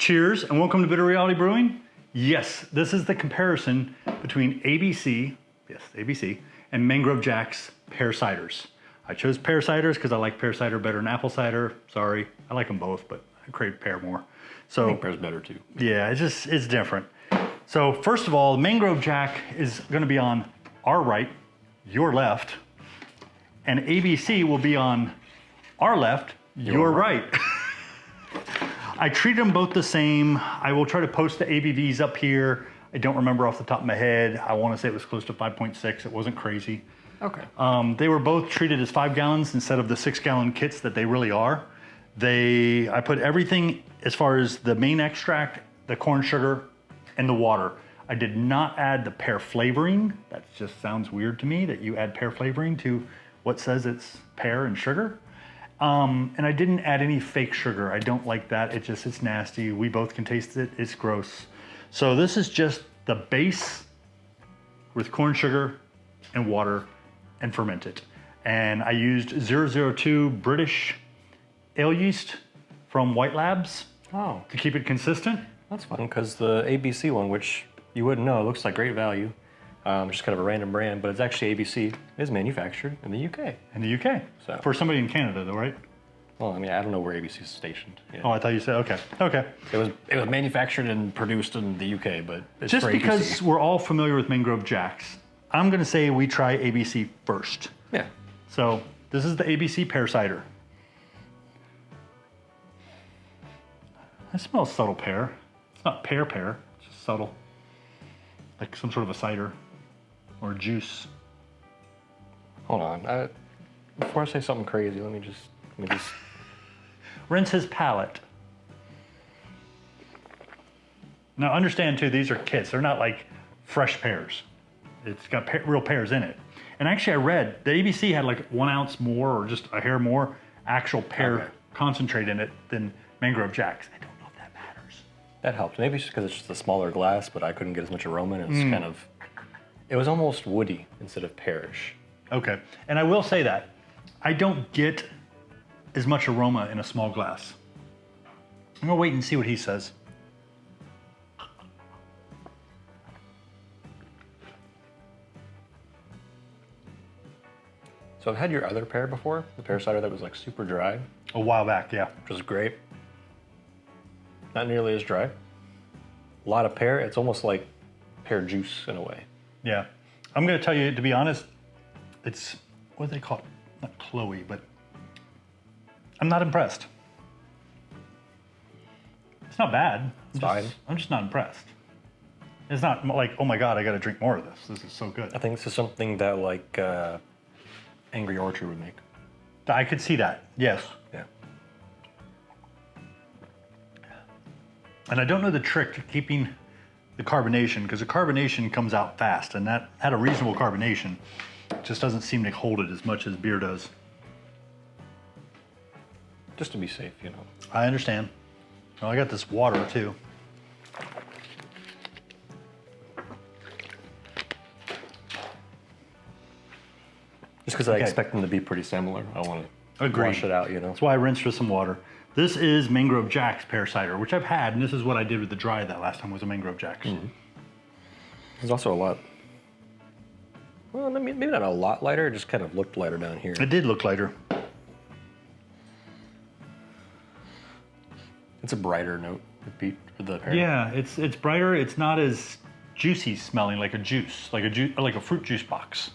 Cheers and welcome to Bitter Reality Brewing. Yes, this is the comparison between ABC, yes, ABC, and Mangrove Jack's Pear Ciders. I chose Pear Ciders because I like Pear Cider better than apple cider. Sorry, I like them both, but I crave pear more. So I think pear's better too. Yeah, it's different. So first of all, Mangrove Jack is going to be on our right, your left, and ABC will be on our left, your right. I treat them both the same. I will try to post the ABVs up here. I don't remember off the top of my head. I want to say it was close to 5.6. It wasn't crazy. Okay. They were both treated as 5 gallons instead of the 6-gallon kits that they really are. I put everything as far as the main extract, the corn sugar, and the water. I did not add the pear flavoring. That just sounds weird to me that you add pear flavoring to what says it's pear and sugar. And I didn't add any fake sugar. I don't like that. It's nasty. We both can taste it. It's gross. So this is just the base with corn sugar and water and ferment it. And I used 002 British ale yeast from White Labs to keep it consistent. That's fun because the ABC one, which you wouldn't know, looks like great value. Just kind of a random brand, but it's actually ABC, is manufactured in the UK. In the UK? So. For somebody in Canada though, right? Well, I mean, I don't know where ABC is stationed. Yeah. Oh, I thought you said, okay. Okay. It was manufactured and produced in the UK, but it's Just for because ABC. we're all familiar with Mangrove Jacks, I'm gonna say we try ABC first. Yeah. So this is the ABC Pear Cider. I smell subtle pear. It's not pear, it's just subtle. Like some sort of a cider or a juice. Hold on. Before I say something crazy, let me just Rinse his palate. Now understand too, these are kits. They're not like fresh pears. It's got real pears in it. And actually I read the ABC had like 1 ounce more or just a hair more actual pear concentrate in it than Mangrove Jacks. I don't know if that matters. That helps. Maybe it's just because it's just a smaller glass, but I couldn't get as much aroma and it's kind of, it was almost woody instead of pearish. Okay, and I will say that I don't get as much aroma in a small glass. I'm gonna wait and see what he says. So I've had your other pear before, the pear cider that was like super dry. A while back, yeah. Which was great. Not nearly as dry. A lot of pear, it's almost like pear juice in a way. Yeah, I'm gonna tell you, to be honest, it's, what do they call it? Not Chloe, but I'm not impressed. It's not bad. I'm just not impressed. It's not like, oh my God, I gotta drink more of this. This is so good. I think this is something that like Angry Orchard would make. I could see that, yes. Yeah. And I don't know the trick to keeping the carbonation, because the carbonation comes out fast, and that had a reasonable carbonation. It just doesn't seem to hold it as much as beer does. Just to be safe, you know. I understand. Well, I got this water too. Just because I expect them to be pretty similar. I want to wash it out, you know. That's why I rinsed with some water. This is Mangrove Jack's Pear Cider, which I've had, and this is what I did with the dry that last time was a Mangrove Jack's. There's also a lot, well, maybe not a lot lighter, it just kind of looked lighter down here. It did look lighter. It's a brighter note, for the pear. Yeah, it's brighter. It's not as juicy smelling like a juice, like a fruit juice box.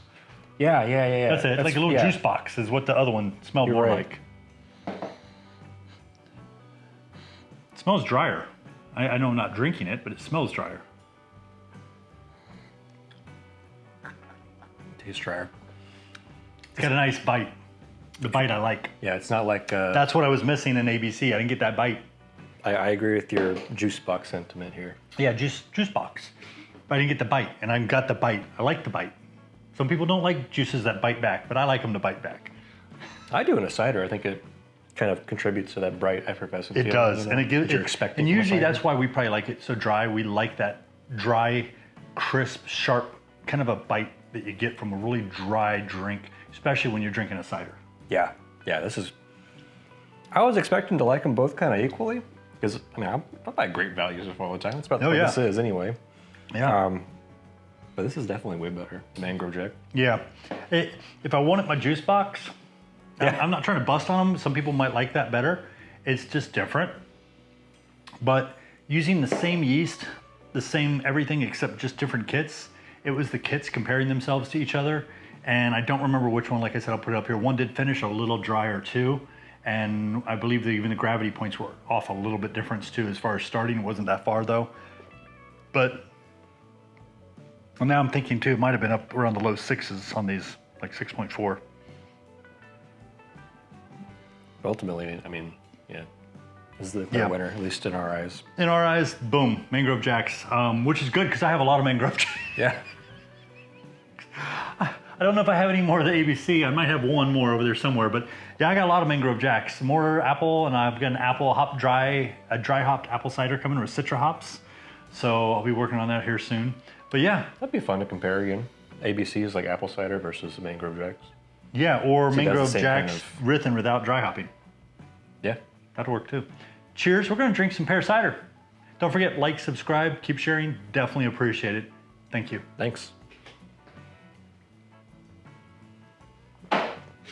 Yeah. That's it. Like a little juice box is what the other one smelled more like. It smells drier. I know I'm not drinking it, but it smells drier. Tastes drier. It's got a nice bite. The bite I like. Yeah, it's not like... That's what I was missing in ABC. I didn't get that bite. I agree with your juice box sentiment here. Yeah, juice box. But I didn't get the bite, and I got the bite. I like the bite. Some people don't like juices that bite back, but I like them to bite back. I do in a cider. I think it kind of contributes to that bright effervescent feeling. It does, and it gives. You're expecting. And usually that's why we probably like it so dry. We like that dry, crisp, sharp kind of a bite that you get from a really dry drink, especially when you're drinking a cider. Yeah, this is... I was expecting to like them both kind of equally, Because I mean, I buy great value stuff all the time. That's about Oh, what yeah. this is anyway. Yeah. But this is definitely way better. Mangrove Jack. Yeah. If I wanted my juice box, Yeah. I'm not trying to bust on them. Some people might like that better. It's just different. But using the same yeast, the same everything except just different kits, it was the kits comparing themselves to each other. And I don't remember which one, like I said, I'll put it up here. One did finish a little drier too. And I believe that even the gravity points were off a little bit difference too as far as starting. It wasn't that far though. But well, now I'm thinking too, it might have been up around the low sixes on these, like 6.4. Ultimately, I mean, yeah, this is the clear winner, at least in our eyes. In our eyes, boom, Mangrove Jacks, which is good because I have a lot of Mangrove Jacks. Yeah. I don't know if I have any more of the ABC. I might have one more over there somewhere, but yeah, I got a lot of Mangrove Jacks. More apple, and I've got an apple hop a dry hopped apple cider coming with Citra hops. So I'll be working on that here soon. But yeah. That'd be fun to compare again. ABC is like apple cider versus the Mangrove Jacks. Yeah, or So Mangrove that's the same Jacks kind with and without dry hopping. Yeah. That'll work too. Cheers, we're gonna drink some pear cider. Don't forget, like, subscribe, keep sharing, definitely appreciate it. Thank you. Thanks.